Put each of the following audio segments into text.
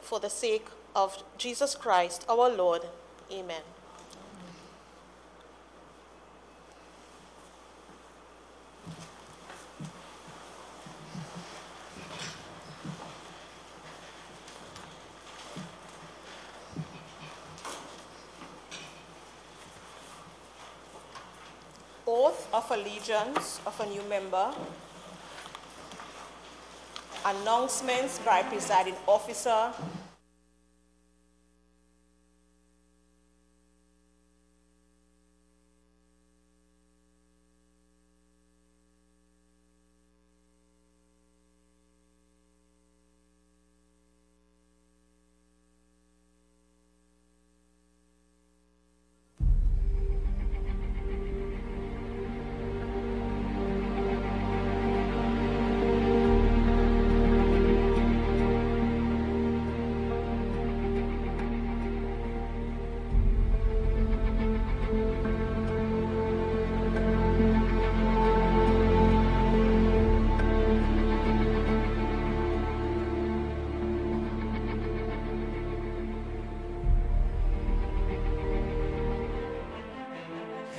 for the sake of Jesus Christ, our Lord. Amen. Oath of allegiance of a new member. Announcements by presiding officer.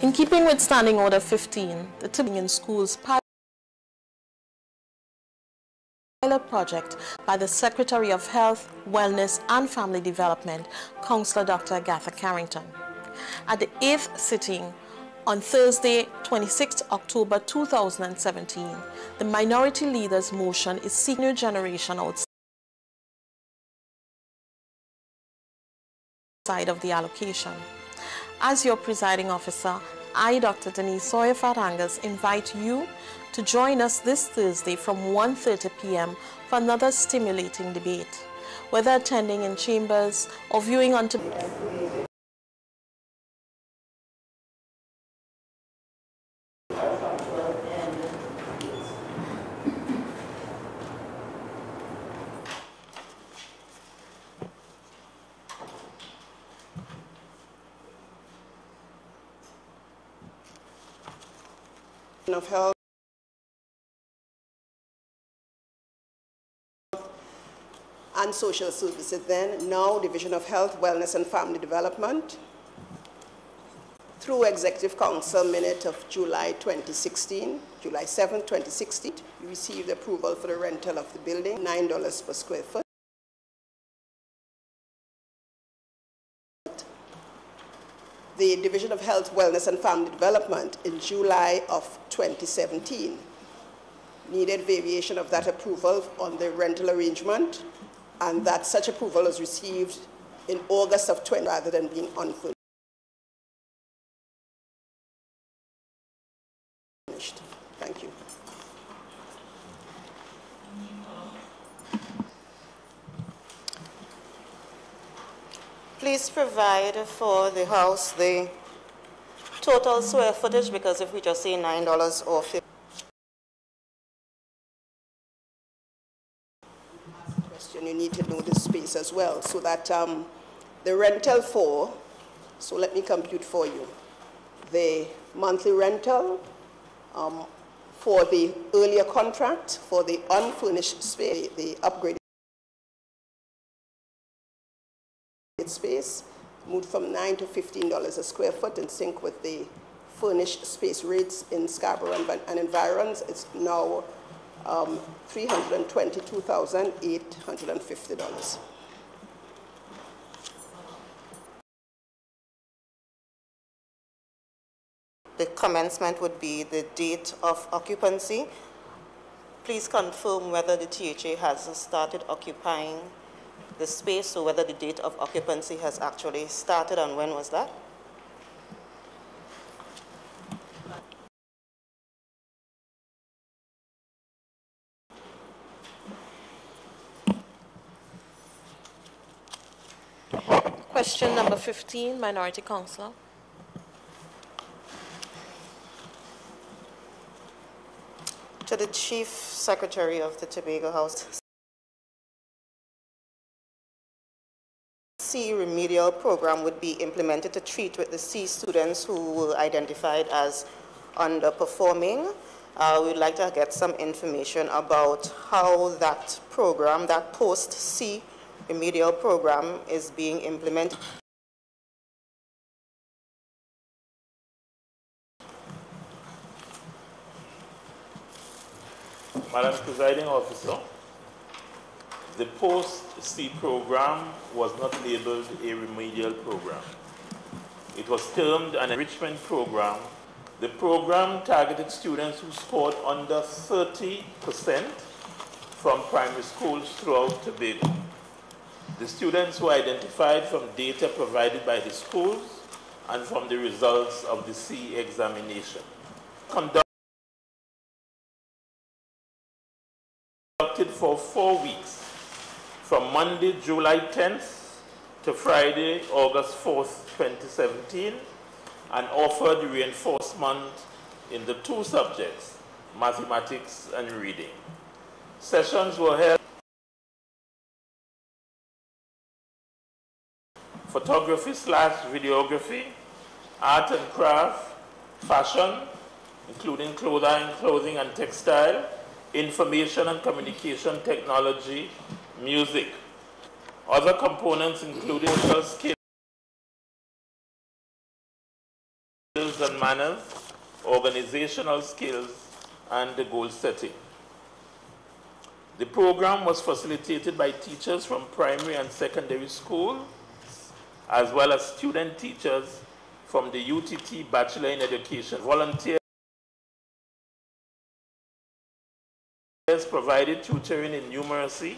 In keeping with Standing Order 15, the Tobago in Schools pilot project by the Secretary of Health, Wellness and Family Development, Councillor Dr. Agatha Carrington. At the 8th sitting on Thursday, 26 October 2017, the Minority Leader's motion is seeking new generation outside of the allocation. As your presiding officer, I, Dr. Denise Sawyer-Fatangas, invite you to join us this Thursday from 1:30 p.m. for another stimulating debate, whether attending in chambers or viewing on of Health and Social Services then, now Division of Health, Wellness and Family Development. Through Executive Council minute of July 2016, July 7, 2016, we received approval for the rental of the building, $9 per square foot. The Division of Health, Wellness and Family Development in July of 2017 needed variation of that approval on the rental arrangement, and that such approval was received in August of 20 rather than being unfurnished. Thank you. Please provide for the house the total square footage, because if we just say $9 or $50. Question, you need to know the space as well, so that the rental for, so let me compute for you, the monthly rental for the earlier contract, for the unfurnished space, the upgraded space, moved from $9 to $15 a square foot in sync with the furnished space rates in Scarborough and environs. It's now $322,850. The commencement would be the date of occupancy. Please confirm whether the THA has started occupying the space, or whether the date of occupancy has actually started, and when was that? Question number 15, Minority Councillor. To the Chief Secretary of the Tobago House. C remedial program would be implemented to treat with the C students who were identified as underperforming. We would like to get some information about how that program, that post-C remedial program is being implemented. Madam Presiding Officer, the post-C program was not labeled a remedial program. It was termed an enrichment program. The program targeted students who scored under 30% from primary schools throughout Tobago. The students were identified from data provided by the schools and from the results of the C examination. Conducted for 4 weeks, from Monday, July 10th to Friday, August 4th, 2017, and offered reinforcement in the 2 subjects, mathematics and reading. Sessions were held photography/videography, art and craft, fashion, including clothing and textile, information and communication technology, music. Other components including social skills and manners, organizational skills, and the goal setting. The program was facilitated by teachers from primary and secondary school, as well as student teachers from the UTT Bachelor in Education. Volunteers provided tutoring in numeracy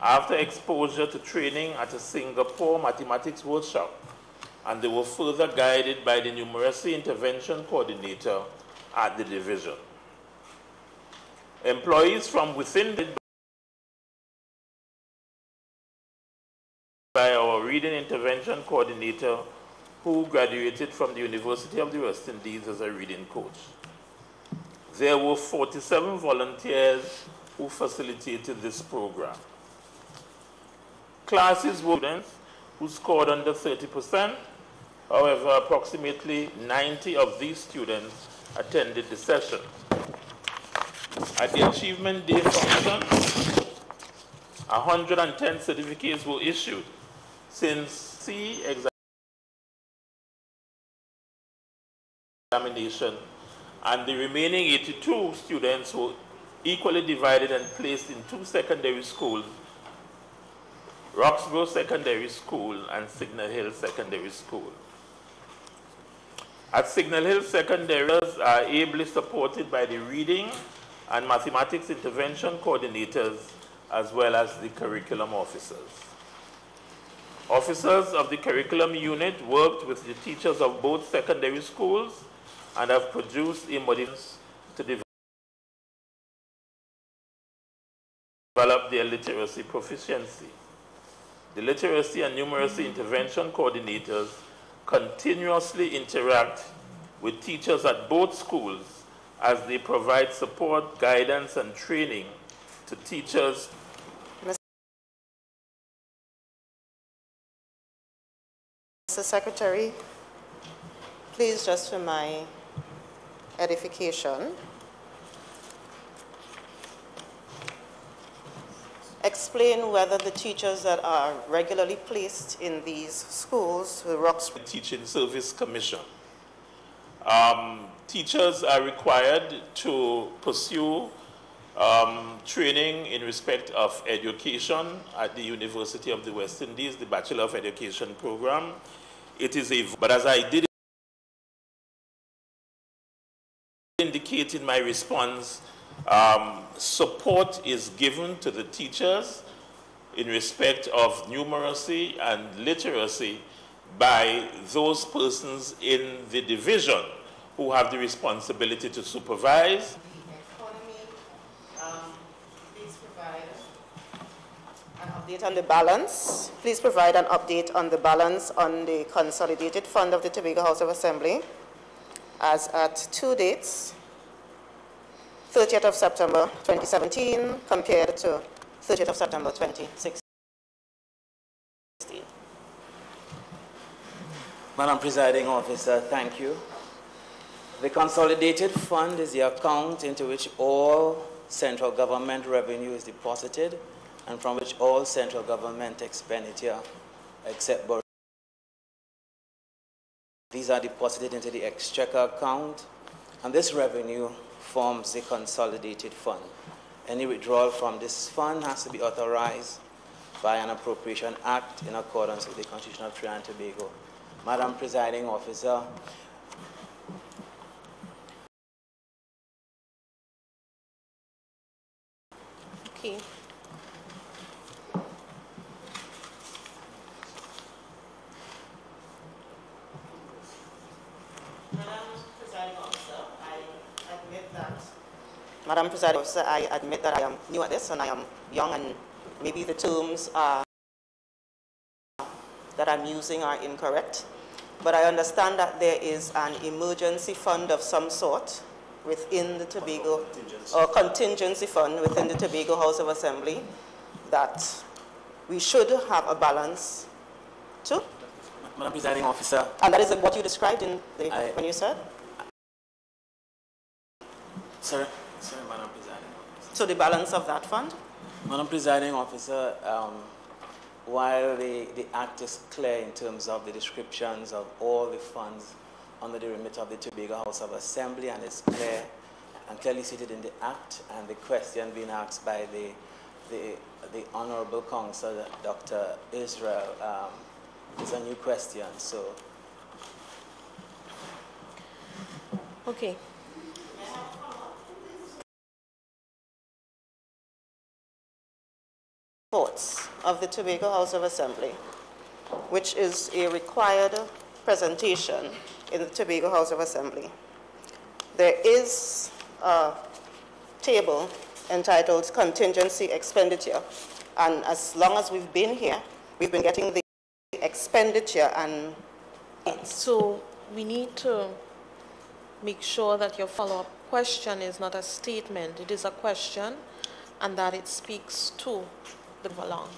after exposure to training at a Singapore mathematics workshop, and they were further guided by the numeracy intervention coordinator at the division. Employees from within by our reading intervention coordinator who graduated from the University of the West Indies as a reading coach. There were 47 volunteers who facilitated this program. Classes were students who scored under 30%. However, approximately 90 of these students attended the session. At the Achievement Day function, 110 certificates were issued since C examination, and the remaining 82 students were equally divided and placed in 2 secondary schools, Roxborough Secondary School and Signal Hill Secondary School. At Signal Hill Secondary, are ably supported by the reading and mathematics intervention coordinators, as well as the curriculum officers. Officers of the curriculum unit worked with the teachers of both secondary schools and have produced a model to develop their literacy proficiency. The literacy and numeracy intervention coordinators continuously interact with teachers at both schools as they provide support, guidance, and training to teachers. Mr. Secretary, please, just for my edification, explain whether the teachers that are regularly placed in these schools, the Roxborough Teaching Service Commission. Teachers are required to pursue training in respect of education at the University of the West Indies, the Bachelor of Education program. It is but as I did indicate in my response, support is given to the teachers in respect of numeracy and literacy by those persons in the division who have the responsibility to supervise. Please provide an update on the balance. Please provide an update on the balance on the Consolidated Fund of the Tobago House of Assembly as at 2 dates, 30th of September 2017 compared to 30th of September 2016. Madam Presiding Officer, thank you. The Consolidated Fund is the account into which all central government revenue is deposited and from which all central government expenditure, except borrowing, these are deposited into the exchequer account, and this revenue forms a consolidated fund. Any withdrawal from this fund has to be authorized by an appropriation act in accordance with the Constitution of Trinidad and Tobago. Madam Presiding Officer, Okay. Madam Presiding Officer, I admit that I am new at this and I am young, and maybe the terms that I'm using are incorrect. But I understand that there is an emergency fund of some sort within the Tobago, or contingency fund within the Tobago House of Assembly that we should have a balance to. Madam Presiding Officer. And that is what you described in the, when you said? Sorry, Madam Presiding Officer. So the balance of that fund? Madam Presiding Officer, while the Act is clear in terms of the descriptions of all the funds under the remit of the Tobago House of Assembly, and it's clear and clearly stated in the Act, and the question being asked by the Honorable Counsel, Dr. Israel, is a new question, so. Okay. Reports of the Tobago House of Assembly, which is a required presentation in the Tobago House of Assembly. There is a table entitled Contingency Expenditure, and as long as we've been here, we've been getting the expenditure and... So we need to make sure that your follow-up question is not a statement, it is a question, and that it speaks to the belong.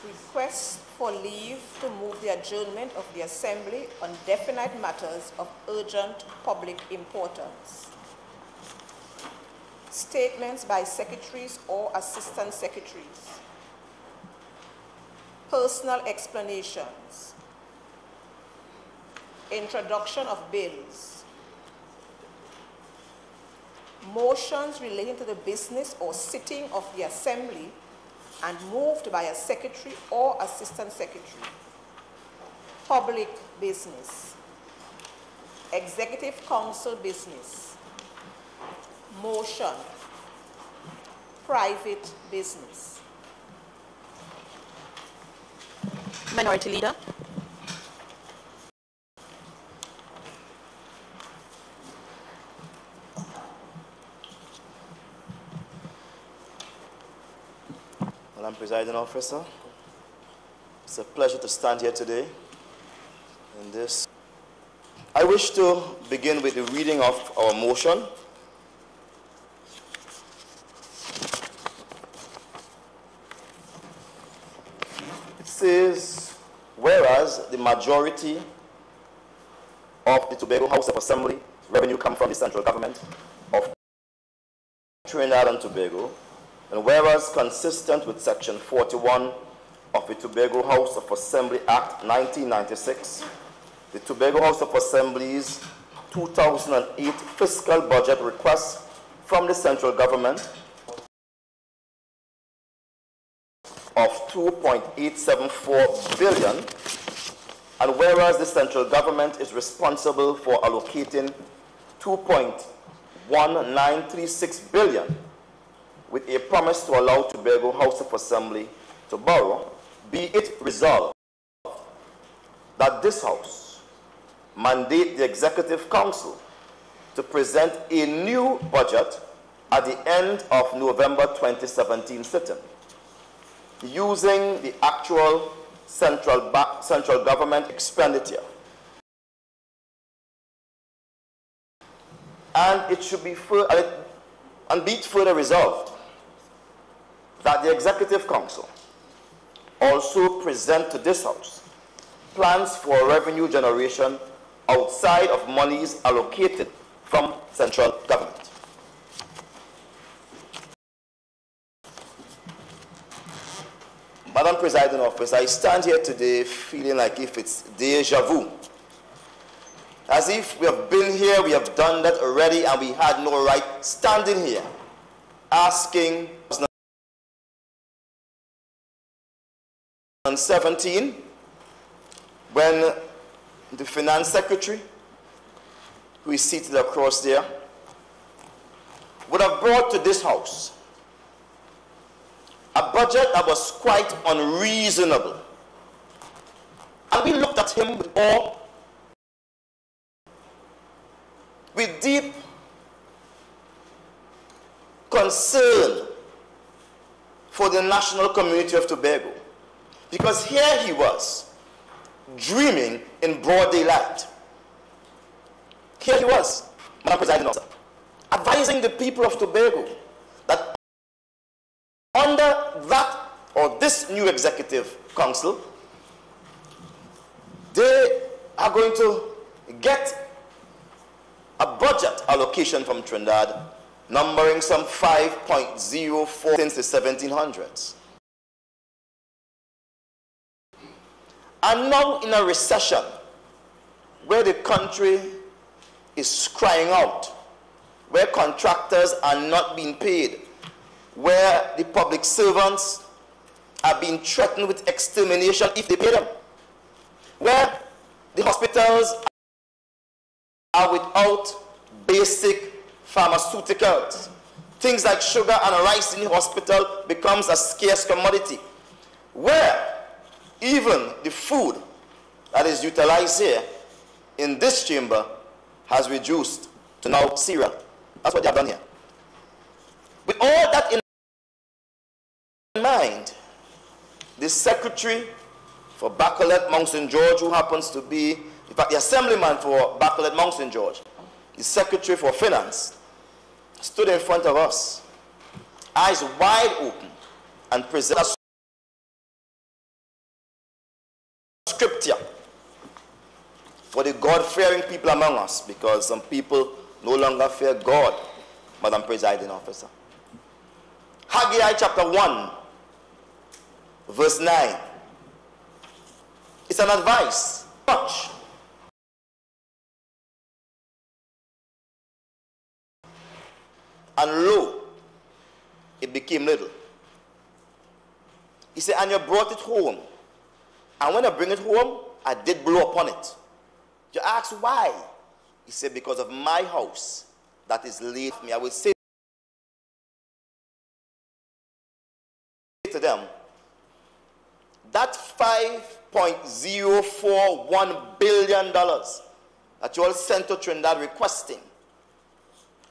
Request for leave to move the adjournment of the Assembly on definite matters of urgent public importance. Statements by secretaries or assistant secretaries. Personal explanations. Introduction of bills. Motions relating to the business or sitting of the Assembly and moved by a secretary or assistant secretary. Public business. Executive Council business. Motion. Private business. Minority Leader. Madam Presiding Officer, it's a pleasure to stand here today in this. I wish to begin with the reading of our motion. It says, whereas the majority of the Tobago House of Assembly revenue come from the central government of Trinidad and Tobago, and whereas consistent with Section 41 of the Tobago House of Assembly Act 1996, the Tobago House of Assembly's 2008 fiscal budget request from the central government of 2.874 billion, and whereas the central government is responsible for allocating 2.1936 billion with a promise to allow Tobago House of Assembly to borrow, be it resolved that this House mandate the Executive Council to present a new budget at the end of November 2017 sitting, using the actual central government expenditure. And it should be further resolved that the Executive Council also present to this House plans for revenue generation outside of monies allocated from central government. Madam Presiding Officer, I stand here today feeling like if it's deja vu. As if we have been here, we have done that already, and we had no right standing here asking 2017 when the Finance Secretary, who is seated across there, would have brought to this House a budget that was quite unreasonable. And we looked at him with awe, with deep concern for the national community of Tobago. Because here he was, dreaming in broad daylight. Here he was, Madam Presiding Officer, advising the people of Tobago that under that or this new executive council, they are going to get a budget allocation from Trinidad numbering some 5.04 since the 1700s. And now in a recession where the country is crying out, where contractors are not being paid, where the public servants are being threatened with extermination if they pay them, where the hospitals are without basic pharmaceuticals. Things like sugar and rice in the hospital becomes a scarce commodity, where even the food that is utilized here in this chamber has reduced to now cereal. That's what they have done here. With all that in mind, the Secretary for Bacolet, Mount St. George, who happens to be, in fact, the Assemblyman for Bacolet, Mount St. George, the Secretary for Finance, stood in front of us, eyes wide open, and presented a scripture for the God-fearing people among us, because some people no longer fear God, Madam Presiding Officer. Haggai chapter 1, verse 9. It's an advice. Much. And lo, it became little. He said, and you brought it home. And when I bring it home, I did blow upon it. You ask why? He said, because of my house that is laid for me. I will say to them, that $5.041 billion that you all sent to Trinidad requesting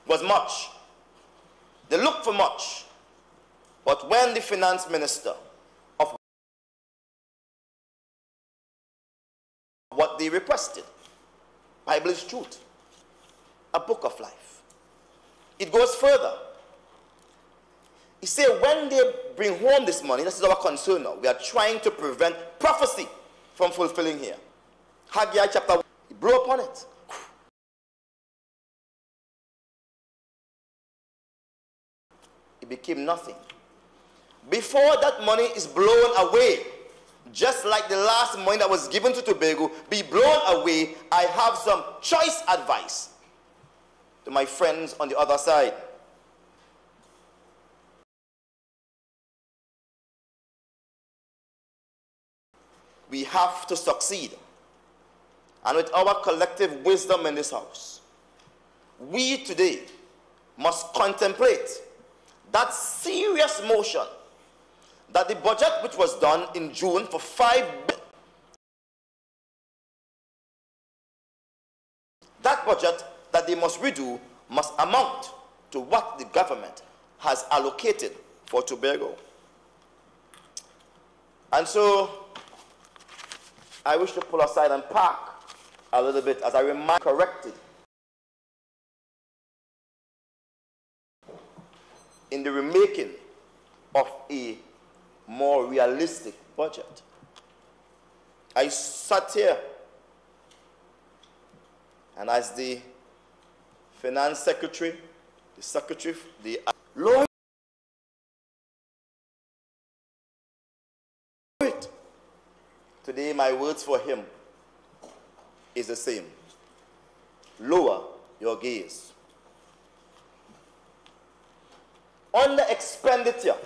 was much. They looked for much. But when the finance minister of what they requested, Bible is truth, a book of life. It goes further. He said, when they bring home this money, this is our concern now. We are trying to prevent prophecy from fulfilling here. Haggai chapter 1, he blew upon it. It became nothing. Before that money is blown away, just like the last money that was given to Tobago, be blown away, I have some choice advice to my friends on the other side. We have to succeed. And with our collective wisdom in this house, we today must contemplate that serious motion that the budget which was done in June for that budget that they must redo must amount to what the government has allocated for Tobago. And so I wish to pull aside and park a little bit as I remind corrected in the remaking of a more realistic budget. I sat here And as the Finance Secretary, the Lord, today my words for him is the same. Lower your gaze. On the expenditure,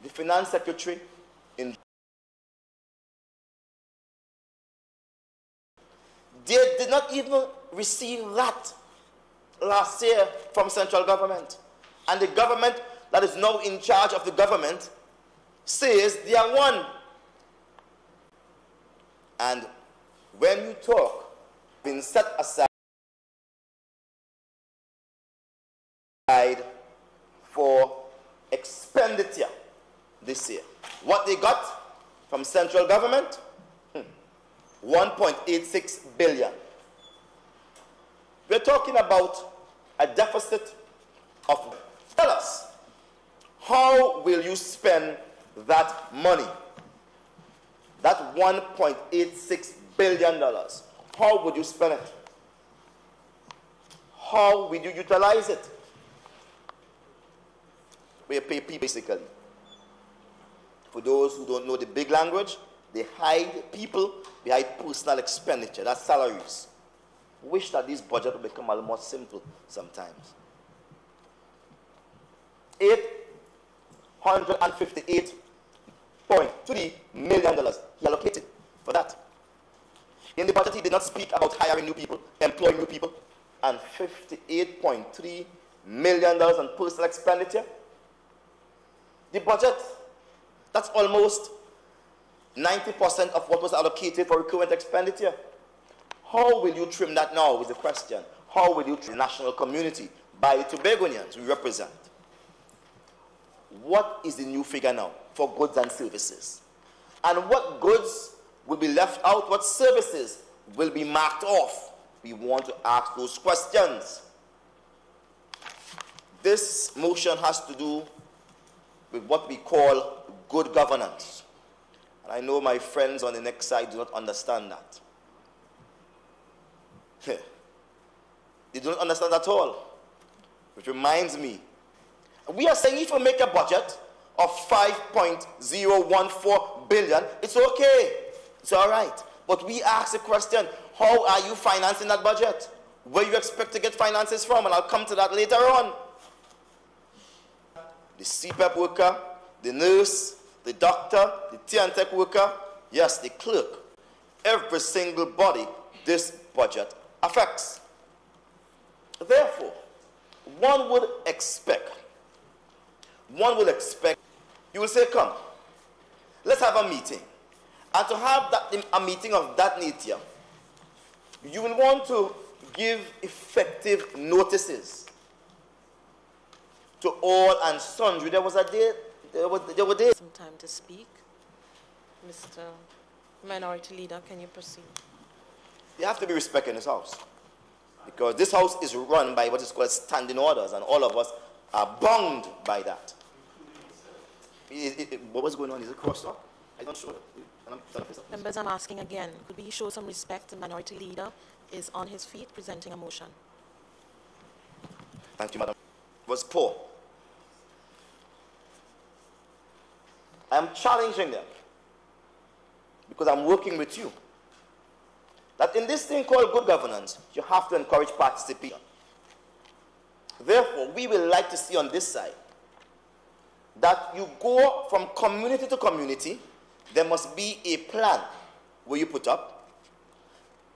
the Finance Secretary they did not even receive that last year from central government. And the government that is now in charge of the government says they are one. And when you talk, been set aside for expenditure this year. What they got from central government? 1.86 billion. We're talking about a deficit of, tell us, how will you spend that money? That $1.86 billion. How would you spend it? How will you utilize it? We pay people basically. For those who don't know the big language, they hide people behind personal expenditure. That's salaries. Wish that this budget would become a lot more simple sometimes. $858.3 million he allocated for that. In the budget, he did not speak about hiring new people, employing new people, and $58.3 million on personal expenditure. The budget, that's almost 90% of what was allocated for recurrent expenditure. How will you trim that now is the question. How will you trim the national community by the Tobagonians we represent? What is the new figure now for goods and services? And what goods will be left out? What services will be marked off? We want to ask those questions. This motion has to do with what we call good governance. And I know my friends on the next side do not understand that. They don't understand at all. Which reminds me, we are saying if we make a budget of 5.014 billion, it's okay. It's all right. But we ask the question, how are you financing that budget? Where you expect to get finances from? And I'll come to that later on. The CPEP worker, the nurse, the doctor, the TNTech worker, yes, the clerk. Every single body this budget affects. Therefore, one would expect, you will say, come, let's have a meeting. And to have a meeting of that nature, you will want to give effective notices to all and sundry. There was a day, there were days. Some time to speak. Mr. Minority Leader, can you proceed? You have to be respected in this house. Because this house is run by what is called standing orders, and all of us are bound by that. What was going on? Is it crossed up? I don't show it. Members, I'm asking again, could we show some respect? The Minority Leader is on his feet presenting a motion. Thank you, Madam. It was poor. I'm challenging them because I'm working with you. That in this thing called good governance, you have to encourage participation. Therefore, we will like to see on this side that you go from community to community. There must be a plan where you put up,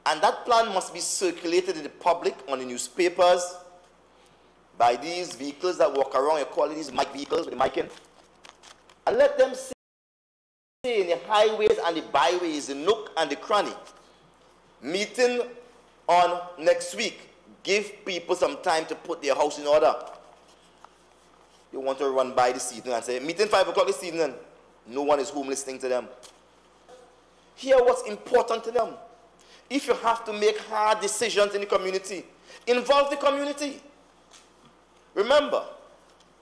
and that plan must be circulated in the public, on the newspapers, by these vehicles that walk around. You call these mic vehicles with the mic in, and let them see in the highways and the byways, the nook and the cranny. Meeting on next week. Give people some time to put their house in order. You want to run by this evening and say, meeting 5 o'clock this evening. No one is home listening to them. Hear what's important to them. If you have to make hard decisions in the community, involve the community. Remember,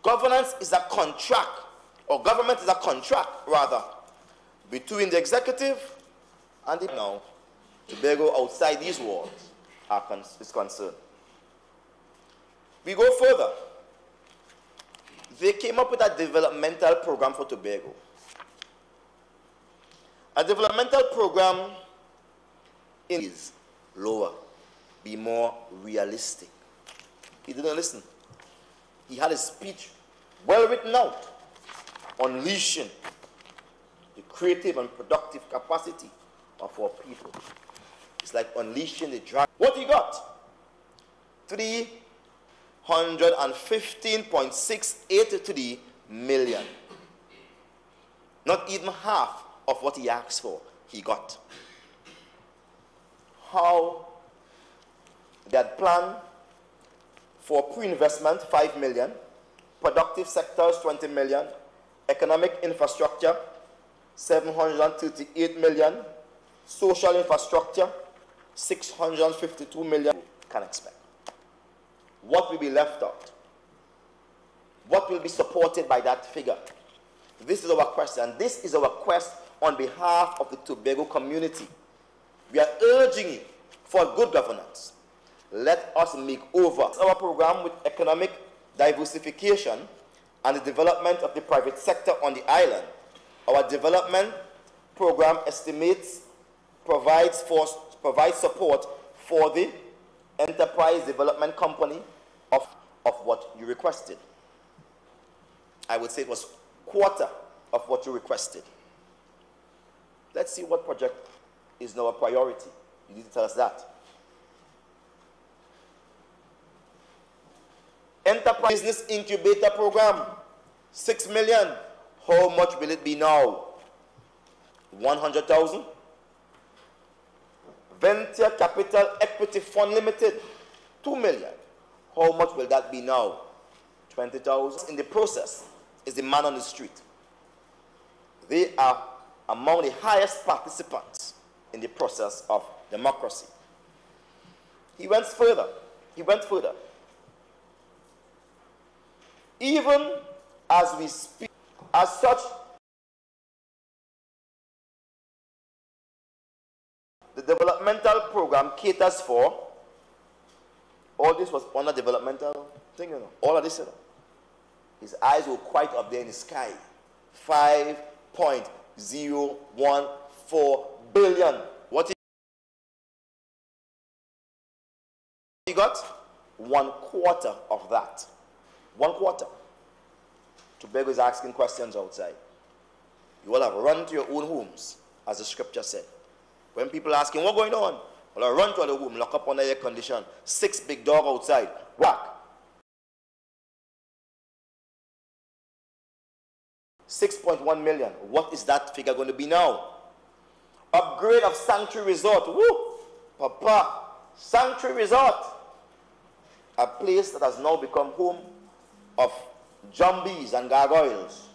governance is a contract, or government is a contract, rather, between the executive and the now. Tobago outside these walls is concerned. We go further. They came up with a developmental program for Tobago. A developmental program is lower, be more realistic. He didn't listen. He had a speech well written out, unleashing the creative and productive capacity of our people. It's like unleashing the dragon. What he got? 315.683 million. Not even half of what he asked for, he got. How they had planned for pre-investment, 5 million, productive sectors, 20 million, economic infrastructure, 738 million, social infrastructure, 652 million. Can expect. What will be left out? What will be supported by that figure? This is our question. This is our quest on behalf of the Tobago community. We are urging you for good governance. Let us make over our program with economic diversification and the development of the private sector on the island. Our development program provides support for the enterprise development company of what you requested. I would say it was quarter of what you requested. Let's see what project is now a priority. You need to tell us that. Enterprise Business Incubator Program, 6 million. How much will it be now? 100,000. Venture Capital Equity Fund Limited, 2 million. How much will that be now? 20,000. In the process is the man on the street. They are among the highest participants in the process of democracy. He went further. He went further. Even as we speak, as such, the developmental program caters for, all this was on a developmental thing, you know, all of this, you know. His eyes were quite up there in the sky. 5.014 billion. What he got? 1/4 of that. 1/4. Tobago is asking questions outside. You all have run to your own homes, as the scripture said. When people asking, what's going on? Well, I run to the home, lock up on the air condition, 6 big dog outside, whack. 6.1 million. What is that figure going to be now? Upgrade of Sanctuary Resort. Woo! Papa, Sanctuary Resort. A place that has now become home of zombies and gargoyles.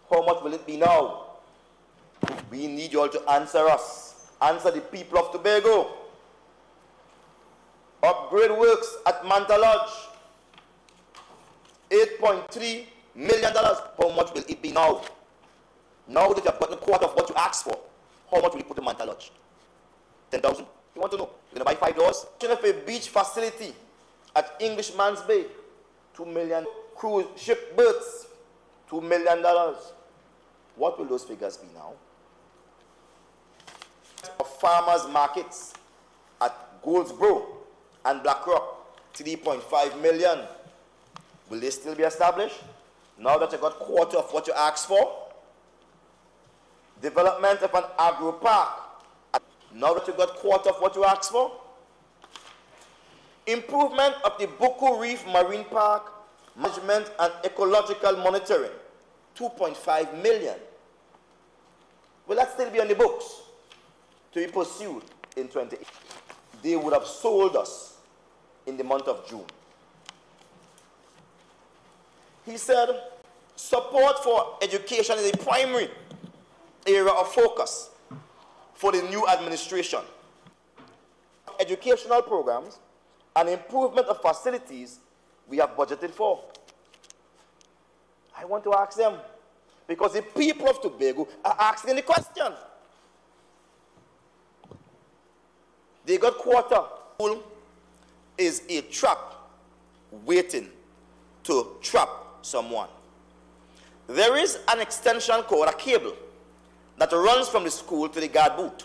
How much will it be now? We need you all to answer us. Answer the people of Tobago. Upgrade works at Manta Lodge. $8.3 million. How much will it be now? Now that you have gotten a quarter of what you asked for, how much will you put in Manta Lodge? 10,000? You want to know? You're going to buy $5? A beach facility at Englishman's Bay, $2 million. Cruise ship berths, $2 million. What will those figures be now? Of farmers markets at Goldsboro and Blackrock, 3.5 million. Will they still be established? Now that you got quarter of what you asked for? Development of an agro park. Now that you got quarter of what you asked for? Improvement of the Buku Reef Marine Park, management and ecological monitoring, 2.5 million. Will that still be on the books to be pursued in 2018? They would have sold us in the month of June. He said, support for education is a primary area of focus for the new administration. Educational programs and improvement of facilities we have budgeted for. I want to ask them, because the people of Tobago are asking the question. They got quarter. Is a trap waiting to trap someone. There is an extension cord, a cable, that runs from the school to the guard booth.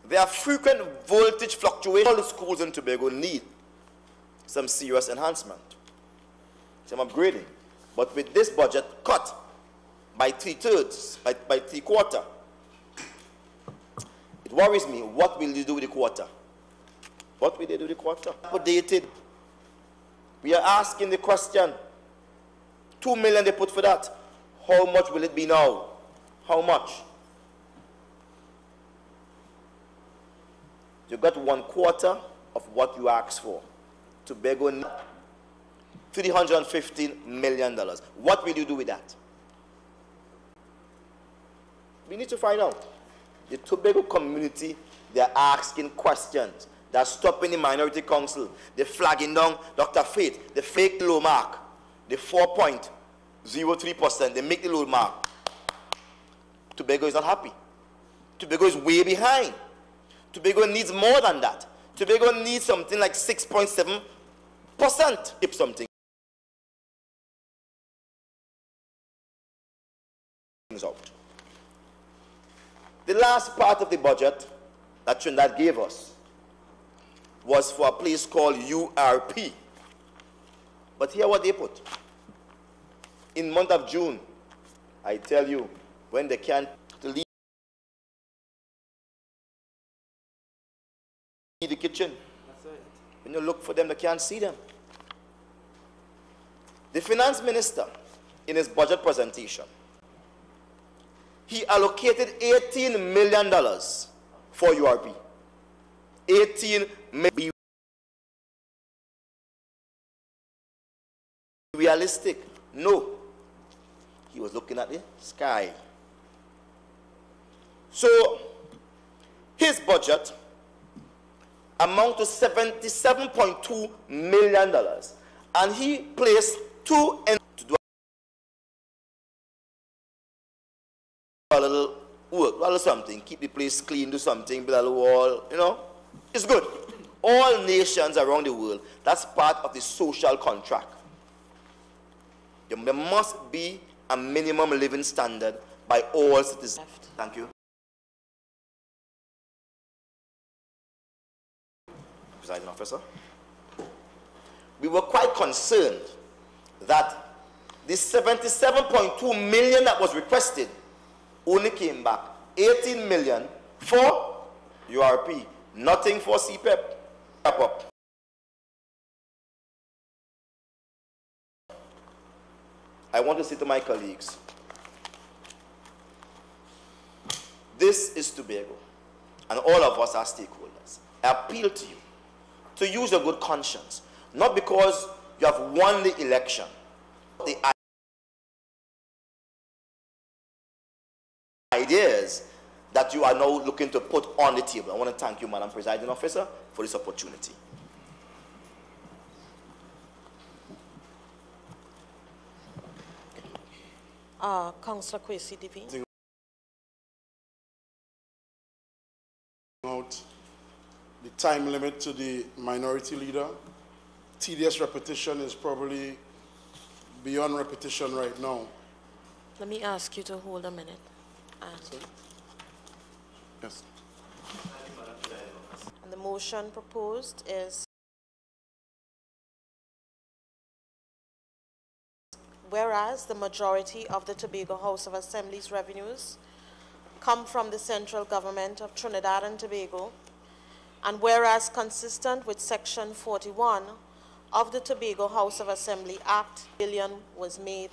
There are frequent voltage fluctuations. All the schools in Tobago need some serious enhancement, some upgrading. But with this budget cut by 3/3, by 3/4, it worries me. What will they do with the quarter? What will they do with the quarter? Updated. We are asking the question. 2 million they put for that. How much will it be now? How much? You got 1/4 of what you asked for. Tobago needs $315 million. What will you do with that? We need to find out. The Tobago community, they're asking questions. They're stopping the Minority Council. They're flagging down Dr. Faith, the fake low mark, the 4.03%. They make the low mark. Tobago is not happy. Tobago is way behind. Tobago needs more than that. Tobago needs something like 6.7%. If something out. The last part of the budget that Trinidad gave us was for a place called URP. But here what they put. In month of June, I tell you, when they can't leave the kitchen, when you look for them, they can't see them. The finance minister, in his budget presentation, he allocated $18 million for URP. 18 million. Be realistic? No. He was looking at the sky. So, his budget amounted to $77.2 million. And he placed two to do a little work, a little something, keep the place clean, do something, build a little wall, you know. It's good. All nations around the world, that's part of the social contract. There must be a minimum living standard by all citizens. Thank you. Presiding Officer. We were quite concerned that the $77.2 million that was requested only came back 18 million for URP, nothing for CPEP. Wrap up. I want to say to my colleagues, this is Tobago, and all of us are stakeholders. I appeal to you to use your good conscience, not because you have won the election, the ideas that you are now looking to put on the table. I want to thank you, Madam Presiding Officer, for this opportunity. Councillor Kwesi Divine. Out the time limit to the minority leader. Tedious repetition is probably beyond repetition right now. Let me ask you to hold a minute. Yes. And the motion proposed is whereas the majority of the Tobago House of Assembly's revenues come from the central government of Trinidad and Tobago, and whereas consistent with Section 41 of the Tobago House of Assembly Act, $1 billion was made.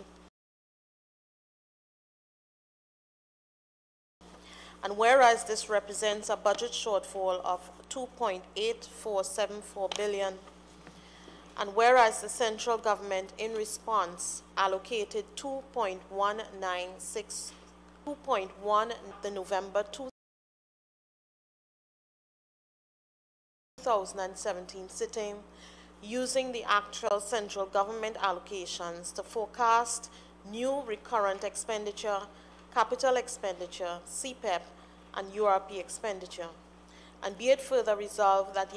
And whereas this represents a budget shortfall of $2.8474 billion, and whereas the central government in response allocated $2.1 the November 2017 sitting, using the actual central government allocations to forecast new recurrent expenditure, capital expenditure, CPEP, and URP expenditure. and be it further resolved that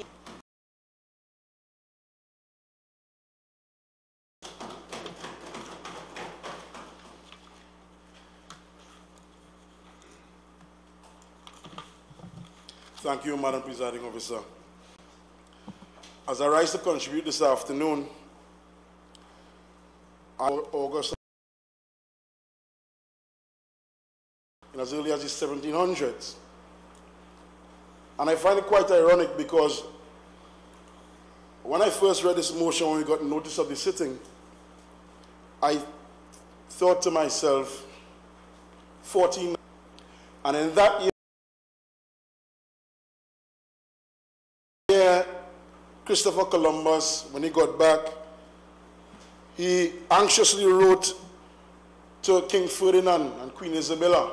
Thank you, Madam Presiding Officer. As I rise to contribute this afternoon, August, in as early as the 1700s. And I find it quite ironic because when I first read this motion, when we got notice of the sitting, I thought to myself, 14, and in that year, Christopher Columbus, when he got back, he anxiously wrote to King Ferdinand and Queen Isabella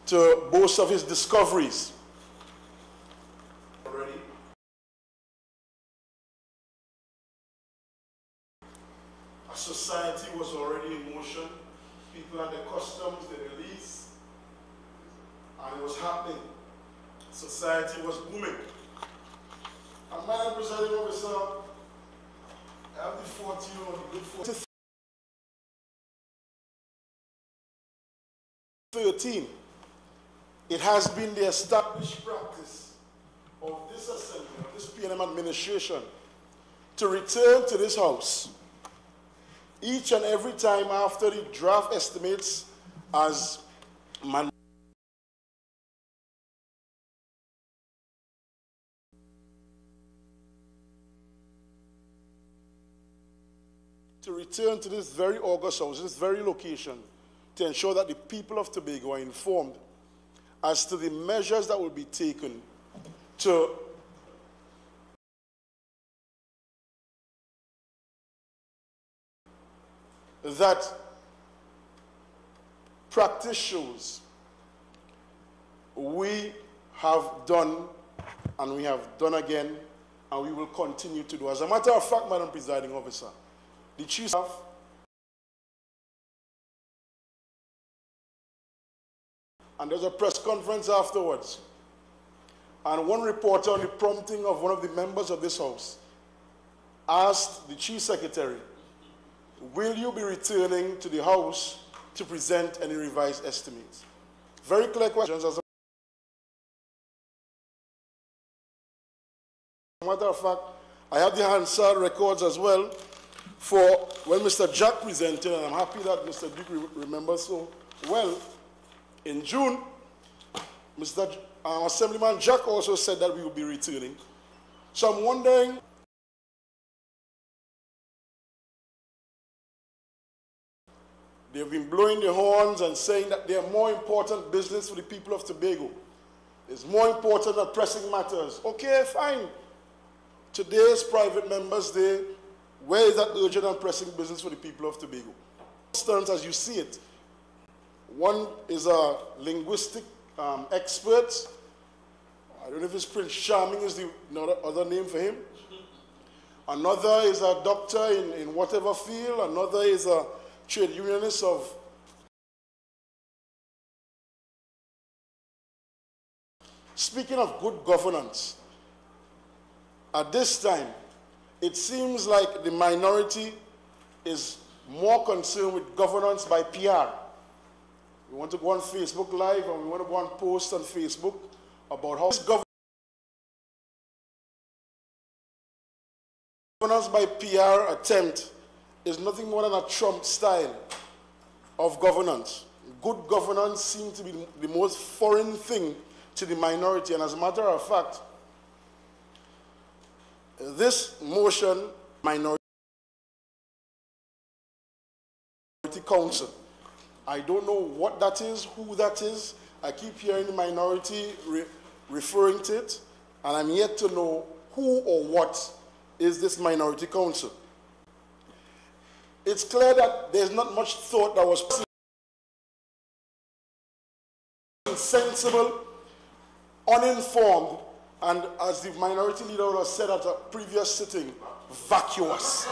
to boast of his discoveries. A society was already in motion. People had their customs, their beliefs, and it was happening. Society was booming. And Madam Presiding Officer, I have the 14 or the good 14. 13, it has been the established practice of this assembly, of this PNM administration, to return to this house each and every time after the draft estimates as to return to this very august house, this very location, to ensure that the people of Tobago are informed as to the measures that will be taken to that practice shows we have done and we have done again and we will continue to do. As a matter of fact, Madam Presiding Officer, the Chief of Staff and there's a press conference afterwards, and one reporter, on the prompting of one of the members of this house, asked the Chief Secretary, will you be returning to the house to present any revised estimates? Very clear questions. As a matter of fact, I have the Hansard records as well for when Mr. Jack presented, and I'm happy that Mr. Duke remembers so well. In June, Mr. Assemblyman Jack also said that we will be returning. So I'm wondering, they've been blowing their horns and saying that they are more important business for the people of Tobago. It's more important than pressing matters. Okay, fine. Today's private members' day, where is that urgent and pressing business for the people of Tobago? Terms as you see it. One is a linguistic expert. I don't know if it's Prince Charming is the other name for him. Another is a doctor in whatever field. Another is a trade unionist of. Speaking of good governance, at this time, it seems like the minority is more concerned with governance by PR. We want to go on Facebook Live and we want to go on post on Facebook about how this governance by PR attempt is nothing more than a Trump style of governance. Good governance seems to be the most foreign thing to the minority, and as a matter of fact, this motion, Minority Council, I don't know what that is, who that is. I keep hearing the minority referring to it, and I'm yet to know who or what is this Minority Council. It's clear that there's not much thought that was sensible, uninformed, and as the minority leader would have said at a previous sitting, vacuous.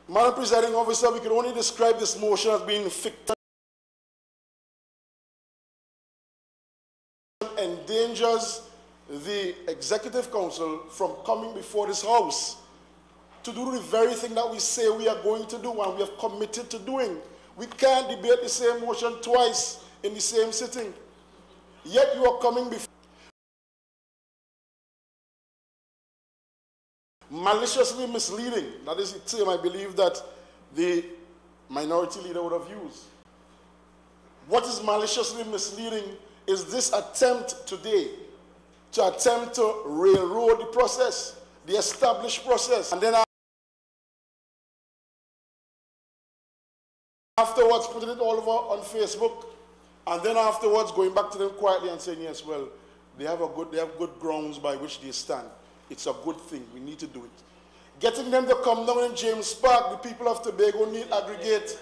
Madam Presiding Officer, we can only describe this motion as being fictitious. endangers the Executive Council from coming before this House to do the very thing that we say we are going to do and we have committed to doing. We can't debate the same motion twice in the same sitting. Yet you are coming before. Maliciously misleading, that is the term I believe that the minority leader would have used. What is maliciously misleading is this attempt today to attempt to railroad the process, the established process, and then afterwards putting it all over on Facebook, and then afterwards going back to them quietly and saying, yes, well, they have good grounds by which they stand. It's a good thing. We need to do it. Getting them to come down in James Park, the people of Tobago need aggregate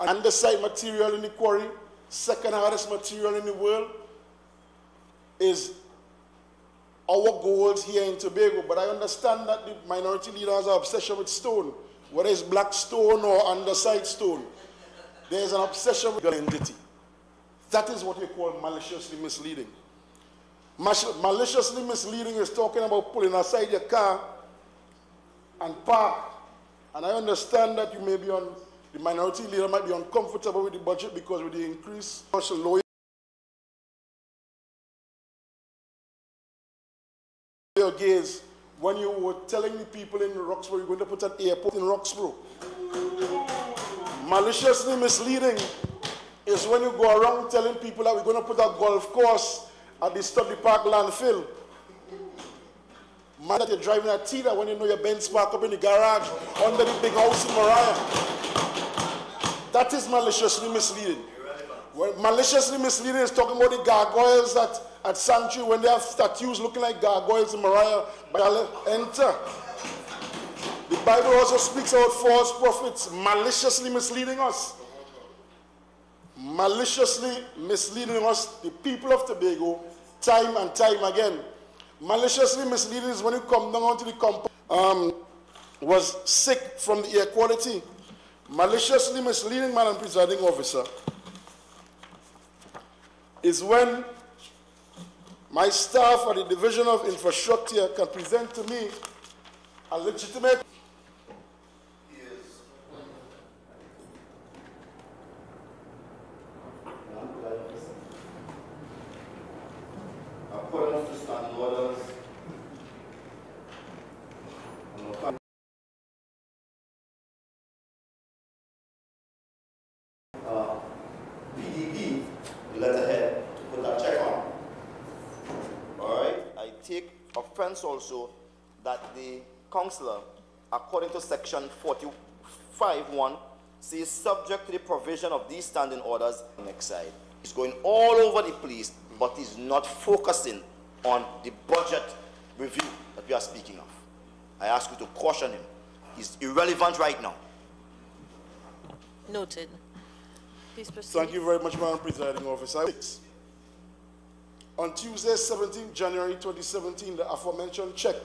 andesite material in the quarry, second hardest material in the world, is our goals here in Tobago. But I understand that the minority leaders are obsession with stone, whether it's black stone or andesite stone. There is an obsession with identity. That is what you call maliciously misleading. Maliciously misleading is talking about pulling aside your car and park. And I understand that you may be on, the minority leader might be uncomfortable with the budget because with the increase, lower your gaze when you were telling the people in Roxborough you're going to put an airport in Roxborough. Maliciously misleading is when you go around telling people that we're going to put a golf course at the Studley Park landfill. Man, that you're driving a Tita when you know your Benz park up in the garage under the big house in Mariah. That is maliciously misleading. Well, maliciously misleading is talking about the gargoyles at Sanctuary when they have statues looking like gargoyles in Mariah. Enter. The Bible also speaks about false prophets maliciously misleading us. Maliciously misleading us, the people of Tobago, time and time again. Maliciously misleading is when you come down onto the compound, was sick from the air quality. Maliciously misleading, Madam Presiding Officer, is when my staff at the Division of Infrastructure can present to me a legitimate according to standing orders PDP, the letterhead to put that check on. All right, I take offense also that the councillor, according to section 45(1), says subject to the provision of these standing orders. Next slide. He's going all over the place, but he's not focusing on the budget review that we are speaking of. I ask you to caution him. He's irrelevant right now. Noted. Please proceed. Thank you very much, Madam Presiding Officer. On Tuesday, 17 January 2017, the aforementioned check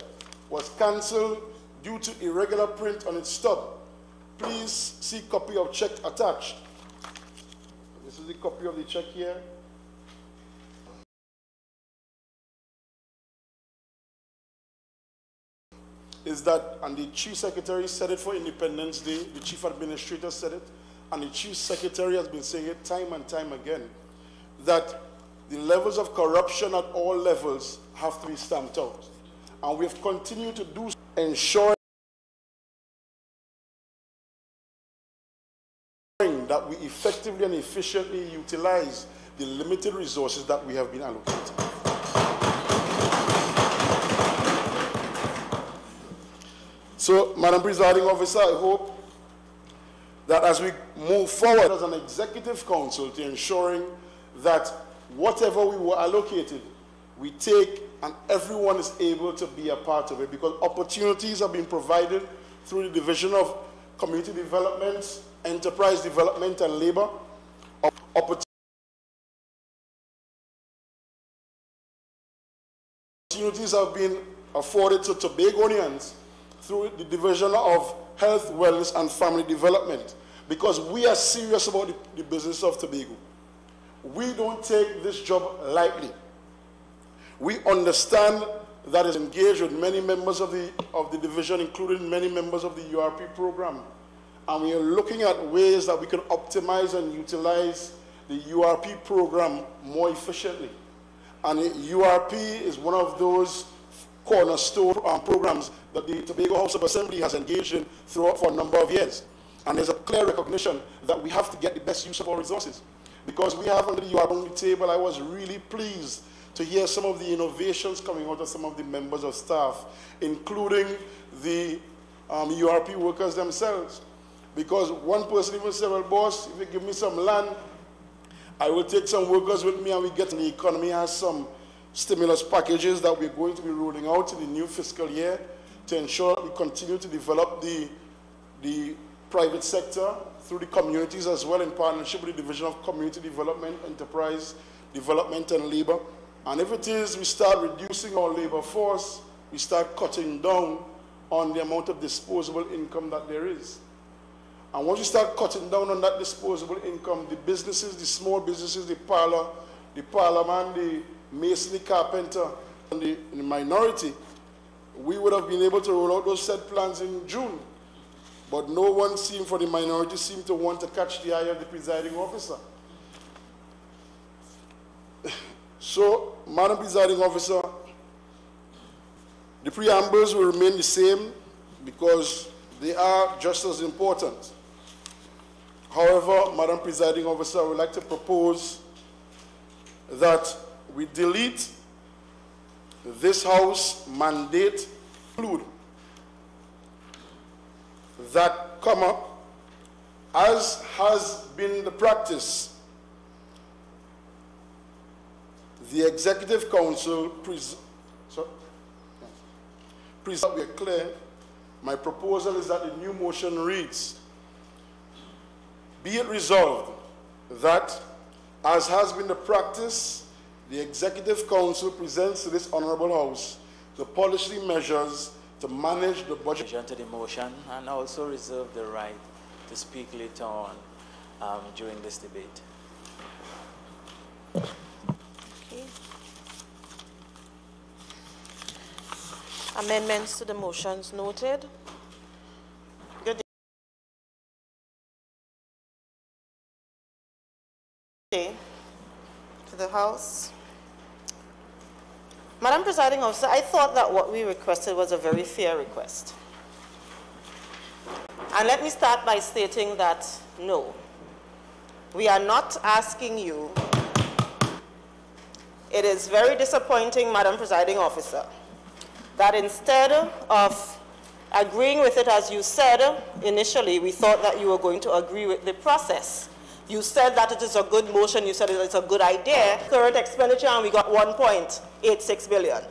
was cancelled due to irregular print on its stub. Please see copy of check attached. This is the copy of the check here. Is that, and the Chief Secretary said it for Independence Day, the Chief Administrator said it, and the Chief Secretary has been saying it time and time again, that the levels of corruption at all levels have to be stamped out. And we have continued to do so, ensuring that we effectively and efficiently utilize the limited resources that we have been allocated. So, Madam Presiding Officer, I hope that as we move forward as an Executive Council to ensuring that whatever we were allocated, we take and everyone is able to be a part of it, because opportunities have been provided through the Division of Community Development, Enterprise Development and Labor. Opportunities have been afforded to Tobagonians through the Division of Health, Wellness and Family Development, because we are serious about the business of Tobago. We don't take this job lightly. We understand that is engaged with many members of the division, including many members of the URP program. And we are looking at ways that we can optimize and utilize the URP program more efficiently. And URP is one of those cornerstone programs that the Tobago House of Assembly has engaged in throughout for a number of years. And there's a clear recognition that we have to get the best use of our resources. Because we have under the URP on the table, I was really pleased to hear some of the innovations coming out of some of the members of staff, including the URP workers themselves. Because one person even said, well, boss, if you give me some land, I will take some workers with me and we get, and the economy has some stimulus packages that we're going to be rolling out in the new fiscal year to ensure that we continue to develop the private sector through the communities as well, in partnership with the Division of Community Development, Enterprise Development and Labor. And if it is we start reducing our labor force, we start cutting down on the amount of disposable income that there is. And once you start cutting down on that disposable income, the businesses, the small businesses, the parlor man, the mason, the carpenter, and the minority, we would have been able to roll out those set plans in June. But no one seemed, for the minority, seemed to want to catch the eye of the presiding officer. So, Madam Presiding Officer, the preambles will remain the same because they are just as important. However, Madam Presiding Officer, I would like to propose that we delete this House mandate include that, as has been the practice, the Executive Council we are clear. My proposal is that the new motion reads, be it resolved that, as has been the practice, the Executive Council presents to this Honorable House the policy measures to manage the budget. To the motion, and also reserve the right to speak later on during this debate. Okay. Amendments to the motions noted. Good day to the House. Madam Presiding Officer, I thought that what we requested was a very fair request. And let me start by stating that, no, we are not asking you. It is very disappointing, Madam Presiding Officer, that instead of agreeing with it, as you said initially, we thought that you were going to agree with the process. You said that it is a good motion, you said it's a good idea. Current expenditure, and we got 1.86 billion.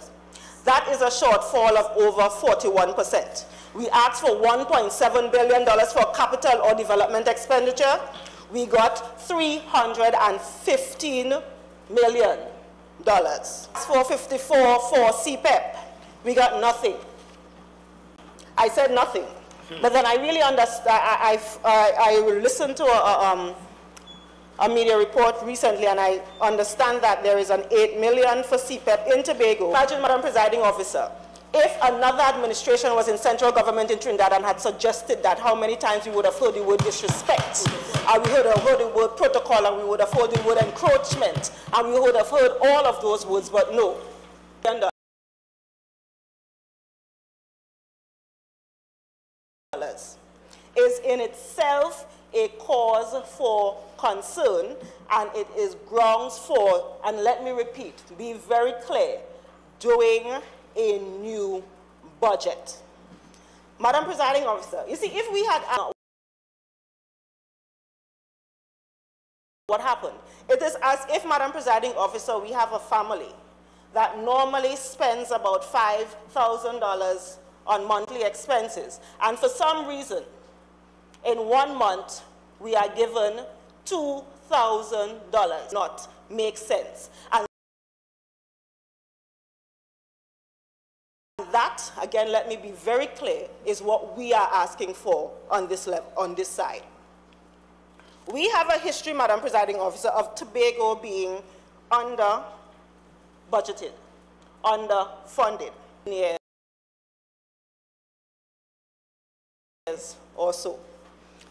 That is a shortfall of over 41%. We asked for $1.7 billion for capital or development expenditure. We got $315 million. $454 for CPEP. We got nothing. I said nothing. But then I really understand. I listened to a media report recently, and I understand that there is an $8 million for CPEP in Tobago. Imagine, Madam Presiding Officer, if another administration was in central government in Trinidad and had suggested that, how many times we would have heard the word disrespect, and we would have heard the word protocol, and we would have heard the word encroachment, and we would have heard all of those words, but no. Is in itself a cause for concern, and it is grounds for, and let me repeat, be very clear, doing a new budget. Madam Presiding Officer, you see, if we had what happened? It is as if, Madam Presiding Officer, we have a family that normally spends about $5,000 on monthly expenses, and for some reason, in 1 month, we are given $2,000. Not make sense. And that, again, let me be very clear, is what we are asking for on this level, on this side. We have a history, Madam Presiding Officer, of Tobago being under budgeted. underfunded years or so.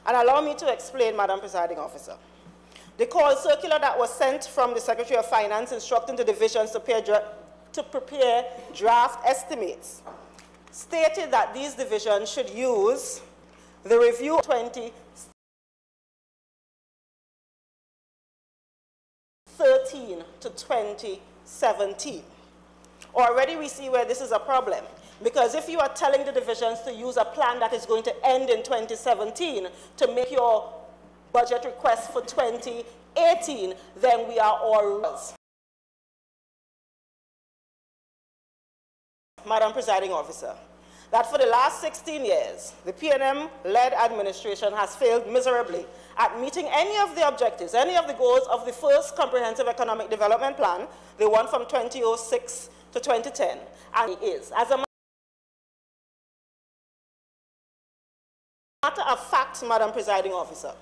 And allow me to explain, Madam Presiding Officer. The call circular that was sent from the Secretary of Finance instructing the divisions to prepare draft estimates stated that these divisions should use the review 2013 to 2017. Already we see where this is a problem, because if you are telling the divisions to use a plan that is going to end in 2017 to make your budget request for 2018, then we are all Madam Presiding Officer, that for the last 16 years, the PNM-led administration has failed miserably at meeting any of the objectives, any of the goals of the first Comprehensive Economic Development Plan, the one from 2006 to 2010, and it is. As a matter of fact, Madam Presiding Officer,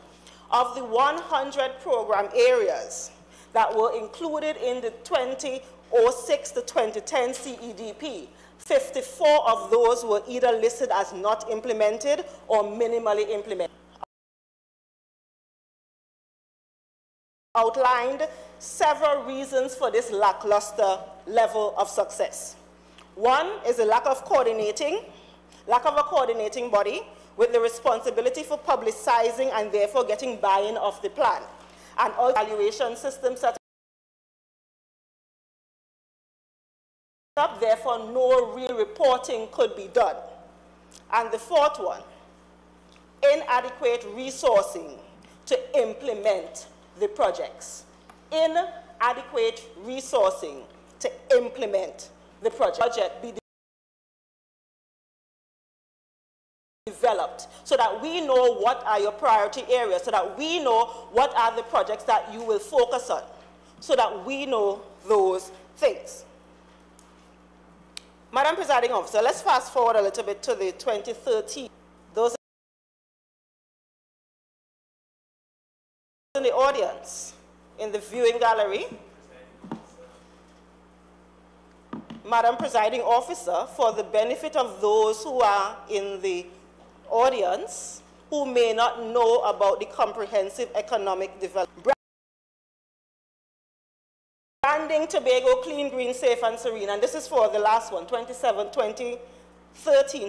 of the 100 program areas that were included in the 2006 to 2010 CEDP, 54 of those were either listed as not implemented or minimally implemented. Outlined several reasons for this lackluster level of success. One is the lack of a coordinating body with the responsibility for publicizing and therefore getting buy-in of the plan. And all evaluation systems set up, therefore no real reporting could be done. And the fourth one, inadequate resourcing to implement the projects. Inadequate resourcing to implement the project be developed so that we know what are your priority areas, so that we know what are the projects that you will focus on, so that we know those things. Madam Presiding Officer, let's fast forward a little bit to the 2013. Those in the audience, in the viewing gallery, Madam Presiding Officer, for the benefit of those who are in the audience who may not know about the Comprehensive Economic Development. Branding Tobago Clean, Green, Safe and Serene, and this is for the last one, 2013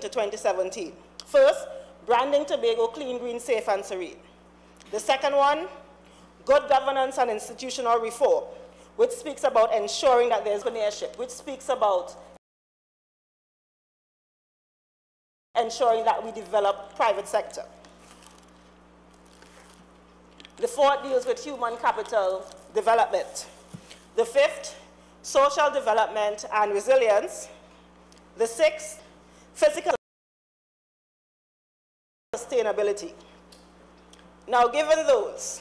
to 2017. First, branding Tobago Clean, Green, Safe and Serene. The second one, good governance and institutional reform, which speaks about ensuring that there's entrepreneurship, which speaks about ensuring that we develop private sector. The fourth deals with human capital development. The fifth, social development and resilience. The sixth, physical sustainability. Now, given those,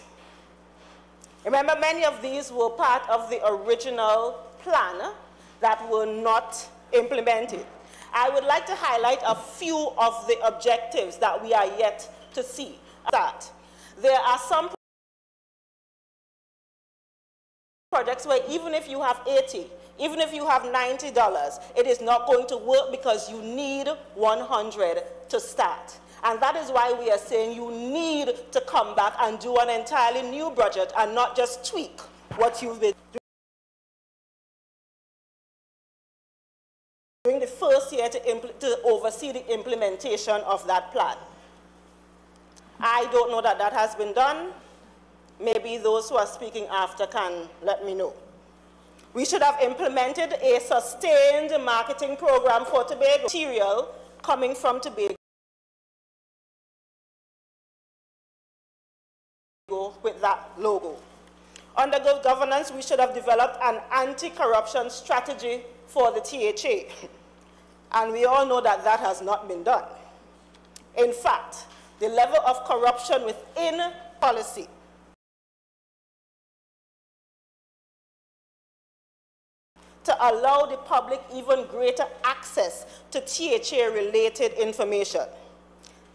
remember many of these were part of the original plan that were not implemented. I would like to highlight a few of the objectives that we are yet to see. There are some projects where even if you have $80, even if you have $90, it is not going to work because you need 100 to start. And that is why we are saying you need to come back and do an entirely new budget and not just tweak what you've been during the first year to oversee the implementation of that plan. I don't know that that has been done. Maybe those who are speaking after can let me know. We should have implemented a sustained marketing program for Tobago material coming from Tobago with that logo. Under good governance, we should have developed an anti-corruption strategy for the THA. And we all know that that has not been done. In fact, the level of corruption within policy to allow the public even greater access to THA-related information.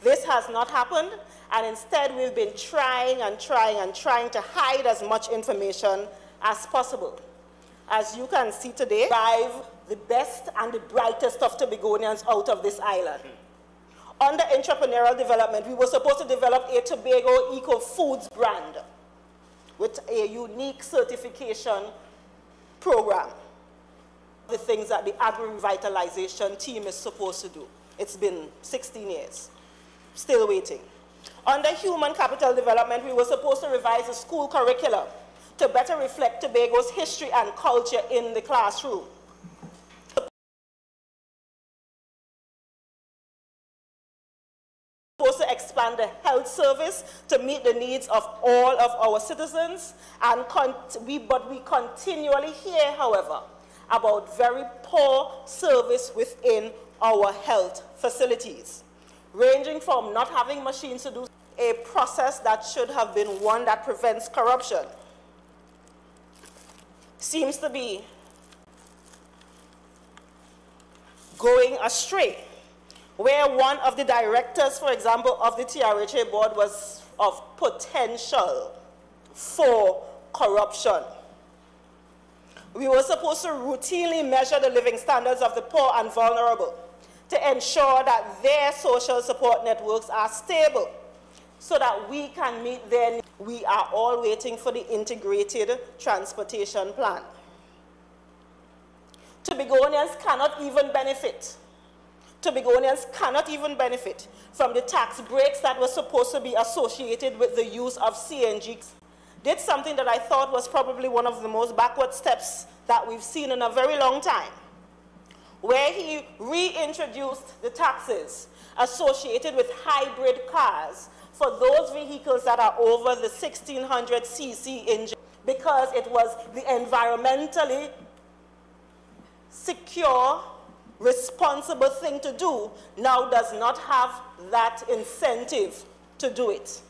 This has not happened, and instead we've been trying to hide as much information as possible. As you can see today, the best and the brightest of Tobagonians out of this island. Under entrepreneurial development, we were supposed to develop a Tobago Eco Foods brand with a unique certification program. The things that the agri-revitalization team is supposed to do. It's been 16 years, still waiting. Under human capital development, we were supposed to revise the school curriculum to better reflect Tobago's history and culture in the classroom. Supposed to expand the health service to meet the needs of all of our citizens, and but we continually hear, however, about very poor service within our health facilities, ranging from not having machines to do a process that should have been one that prevents corruption, seems to be going astray, where one of the directors, for example, of the TRHA board was of potential for corruption. We were supposed to routinely measure the living standards of the poor and vulnerable to ensure that their social support networks are stable so that we can meet their needs. We are all waiting for the integrated transportation plan. Tobagonians cannot even benefit. Tobagonians cannot even benefit from the tax breaks that were supposed to be associated with the use of CNG. Did something that I thought was probably one of the most backward steps that we've seen in a very long time, where he reintroduced the taxes associated with hybrid cars for those vehicles that are over the 1600 cc engine, because it was the environmentally secure, responsible thing to do, now does not have that incentive to do it.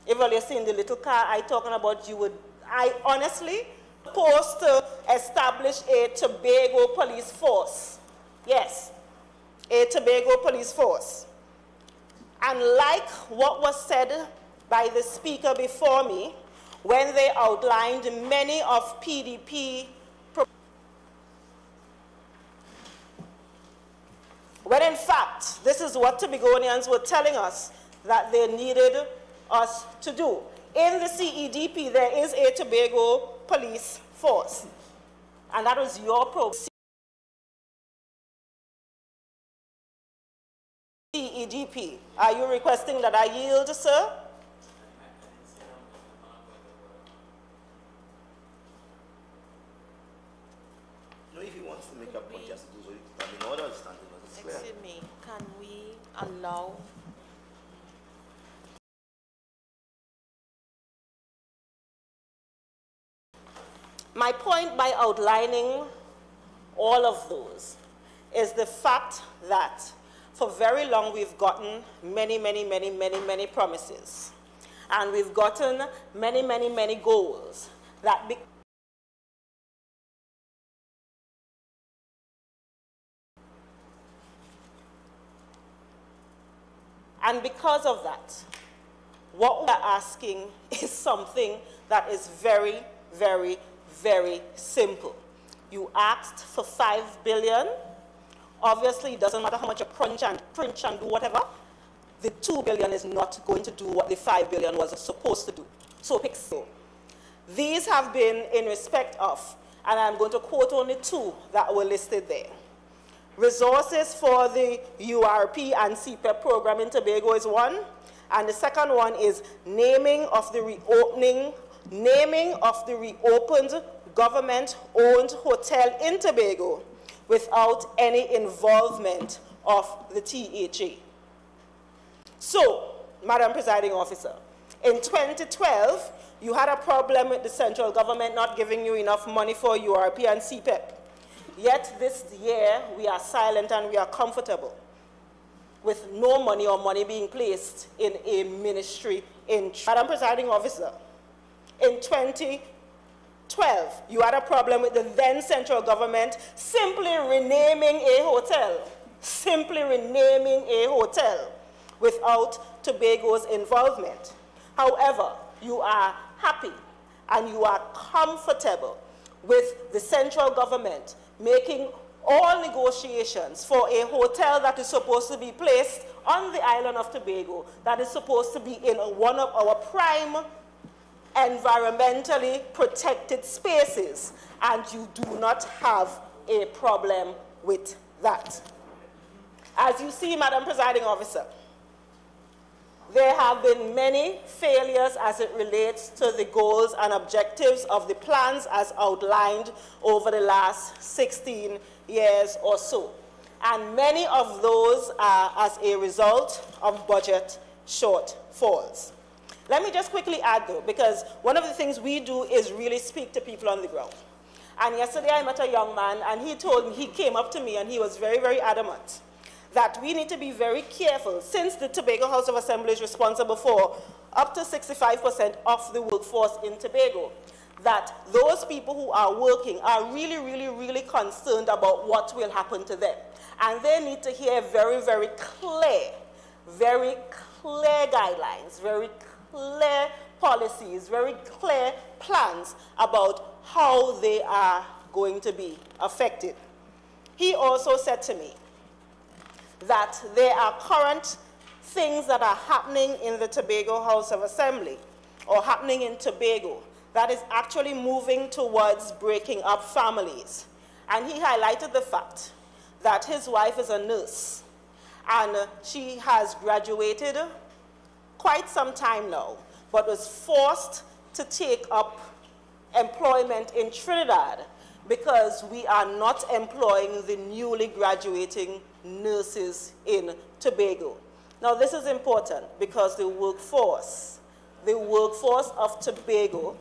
If you're seeing the little car I talking about, I honestly supposed to establish a Tobago police force. Yes, a Tobago police force. And like what was said by the speaker before me, when they outlined many of PDP, when in fact, this is what Tobagonians were telling us that they needed us to do. In the CEDP, there is a Tobago police force, and that was your program. CEDP, are you requesting that I yield, sir? No, if he wants to make a point, just do so. In order to stand in. Excuse me, can we allow my point by outlining all of those is the fact that for very long we've gotten many promises. And we've gotten many goals that and because of that, what we're asking is something that is very simple. You asked for $5 billion. Obviously, it doesn't matter how much you crunch and do whatever. The $2 billion is not going to do what the $5 billion was supposed to do. So pick so. These have been in respect of, and I'm going to quote only two that were listed there. Resources for the URP and CPEP program in Tobago is one, and the second one is naming of the reopened government-owned hotel in Tobago without any involvement of the THA. So, Madam Presiding Officer, in 2012, you had a problem with the central government not giving you enough money for URP and CPEP. Yet this year, we are silent and we are comfortable with no money or money being placed in a ministry in Madam Presiding Officer, in 2012, you had a problem with the then central government simply renaming a hotel without Tobago's involvement. However, you are happy and you are comfortable with the central government making all negotiations for a hotel that is supposed to be placed on the island of Tobago, that is supposed to be in one of our prime environmentally protected spaces, and you do not have a problem with that. As you see, Madam Presiding Officer, there have been many failures as it relates to the goals and objectives of the plans as outlined over the last 16 years or so. And many of those are as a result of budget shortfalls. Let me just quickly add though, because one of the things we do is really speak to people on the ground. And yesterday I met a young man and he told me, he came up to me and he was very, very adamant that we need to be very careful, since the Tobago House of Assembly is responsible for up to 65% of the workforce in Tobago, that those people who are working are really, really, really concerned about what will happen to them. And they need to hear very, very clear guidelines, very clear policies, very clear plans about how they are going to be affected. He also said to me that there are current things that are happening in the Tobago House of Assembly, or happening in Tobago, that is actually moving towards breaking up families. And he highlighted the fact that his wife is a nurse, and she has graduated quite some time now, but was forced to take up employment in Trinidad because we are not employing the newly graduating nurses in Tobago. Now this is important because the workforce of Tobago.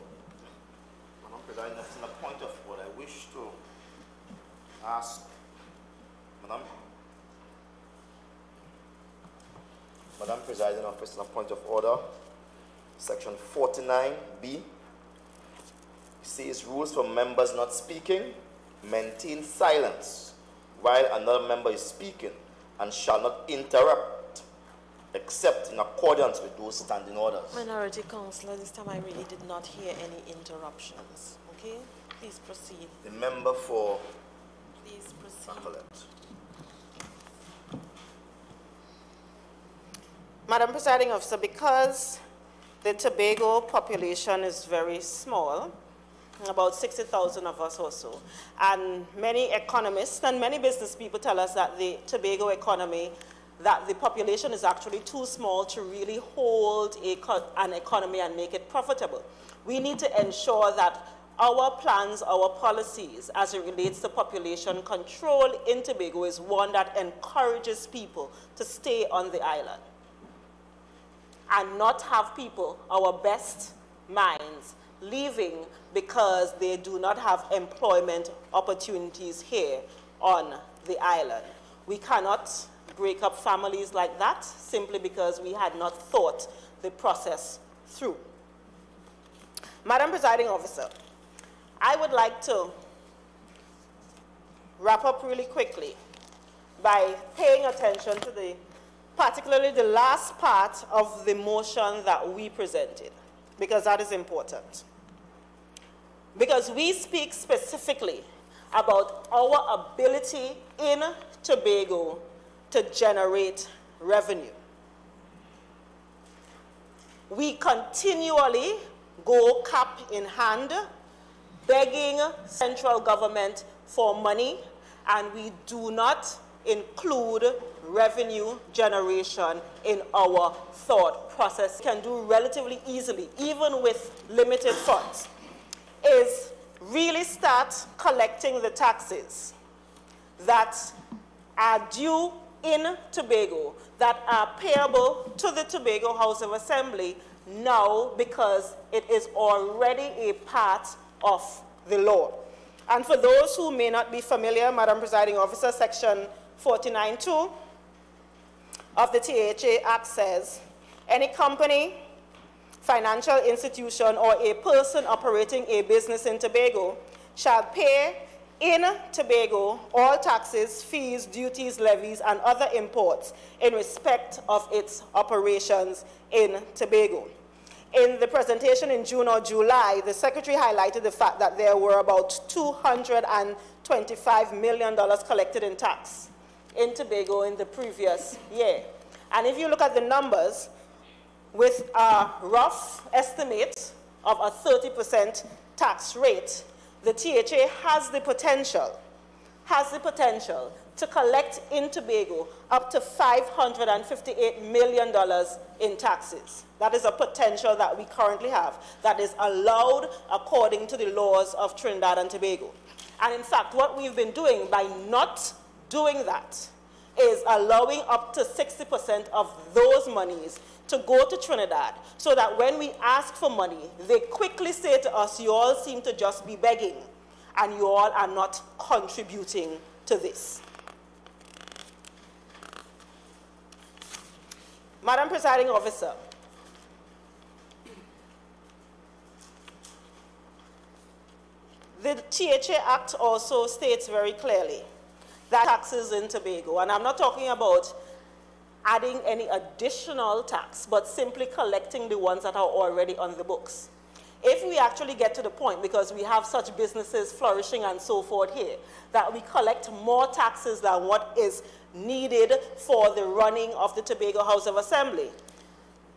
Madam President, that's in a point of what I wish to ask, Madam Presiding Officer, on a point of order, Section 49B says rules for members not speaking, maintain silence while another member is speaking, and shall not interrupt except in accordance with those standing orders. Minority Councillor, this time I really did not hear any interruptions. Okay? Please proceed. The member for Please proceed. Appellate. Madam Presiding Officer, because the Tobago population is very small, about 60,000 of us or so, and many economists and many business people tell us that the Tobago economy, that the population is actually too small to really hold an economy and make it profitable. We need to ensure that our plans, our policies, as it relates to population control in Tobago, is one that encourages people to stay on the island and not have people, our best minds, leaving because they do not have employment opportunities here on the island. We cannot break up families like that simply because we had not thought the process through. Madam Presiding Officer, I would like to wrap up really quickly by paying attention to particularly the last part of the motion that we presented, because that is important. Because we speak specifically about our ability in Tobago to generate revenue. We continually go cap in hand, begging central government for money, and we do not include revenue generation in our thought process. Can do relatively easily, even with limited funds, is really start collecting the taxes that are due in Tobago, that are payable to the Tobago House of Assembly now, because it is already a part of the law. And for those who may not be familiar, Madam Presiding Officer, Section 49(2) of the THA Act says, any company, financial institution, or a person operating a business in Tobago shall pay in Tobago all taxes, fees, duties, levies, and other imports in respect of its operations in Tobago. In the presentation in June or July, the Secretary highlighted the fact that there were about $225 million collected in tax in Tobago in the previous year. And if you look at the numbers, with a rough estimate of a 30% tax rate, the THA has the potential to collect in Tobago up to $558 million in taxes. That is a potential that we currently have that is allowed according to the laws of Trinidad and Tobago. And in fact, what we've been doing by not doing that is allowing up to 60% of those monies to go to Trinidad, so that when we ask for money, they quickly say to us, you all seem to just be begging, and you all are not contributing to this. Madam Presiding Officer, the THA Act also states very clearly that taxes in Tobago, and I'm not talking about adding any additional tax, but simply collecting the ones that are already on the books. If we actually get to the point, because we have such businesses flourishing and so forth here, that we collect more taxes than what is needed for the running of the Tobago House of Assembly,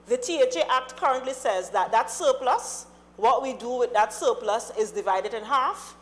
the THA Act currently says that that surplus, what we do with that surplus is divided in half,